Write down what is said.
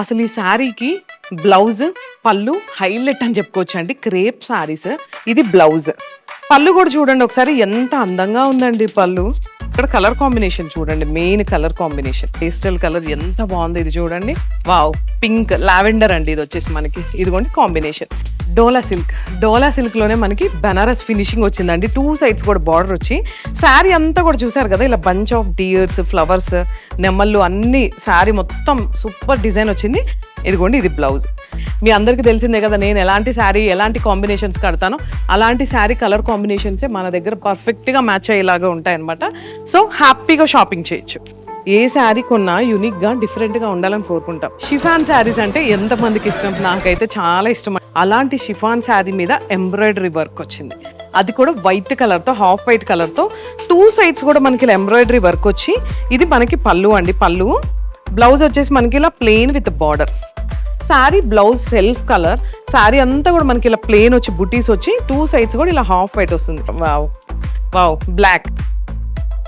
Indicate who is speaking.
Speaker 1: అసలు ఈ శారీకి బ్లౌజ్ పళ్ళు హైలైట్ అని చెప్పుకోవచ్చు అండి. క్రేప్ శారీస్, ఇది బ్లౌజ్. పళ్ళు కూడా చూడండి ఒకసారి ఎంత అందంగా ఉందండి పళ్ళు. ఇక్కడ కలర్ కాంబినేషన్ చూడండి, main colour combination pastel colour ఎంత బాగుంది. ఇది చూడండి, వావ్, పింక్ లావెండర్ అండి. ఇది వచ్చేసి మనకి ఇదిగోండి కాంబినేషన్. డోలా సిల్క్ లోనే మనకి బనారస్ ఫినిషింగ్ వచ్చిందండి. 2 సైడ్స్ కూడా బార్డర్ వచ్చి శారీ అంతా కూడా చూసారు కదా, ఇలా బంచ్ ఆఫ్ డియర్స్, ఫ్లవర్స్, నెమ్మళ్ళు అన్ని శారీ మొత్తం సూపర్ డిజైన్ వచ్చింది. ఇదిగోండి ఇది బ్లౌజ్. మీ అందరికీ తెలిసిందే కదా నేను ఎలాంటి శారీ ఎలాంటి కాంబినేషన్స్ కడతానో అలాంటి శారీ కలర్ కాంబినేషన్సే మన దగ్గర పర్ఫెక్ట్గా మ్యాచ్ అయ్యేలాగా ఉంటాయన్నమాట. సో హ్యాపీగా షాపింగ్ చేయొచ్చు. ఏ శారీ కొన్నా యూనిక్గా డిఫరెంట్గా ఉండాలని కోరుకుంటాం. షిఫాన్ శారీస్ అంటే ఎంతమందికి ఇష్టం, నాకైతే చాలా ఇష్టం. అలాంటి షిఫాన్ శారీ మీద ఎంబ్రాయిడరీ వర్క్ వచ్చింది, అది కూడా వైట్ కలర్తో, హాఫ్ వైట్ కలర్తో 2 సైడ్స్ కూడా మనకి ఇలా ఎంబ్రాయిడరీ వర్క్ వచ్చి, ఇది మనకి పళ్ళు అండి. పళ్ళు బ్లౌజ్ వచ్చేసి మనకి ఇలా plain with border. Sari blouse self colour, sari అంతా కూడా మనకి ఇలా ప్లెయిన్ వచ్చి బుటీస్ వచ్చి 2 సైడ్స్ కూడా ఇలా హాఫ్ వైట్ వస్తుంది. Wow wow, black.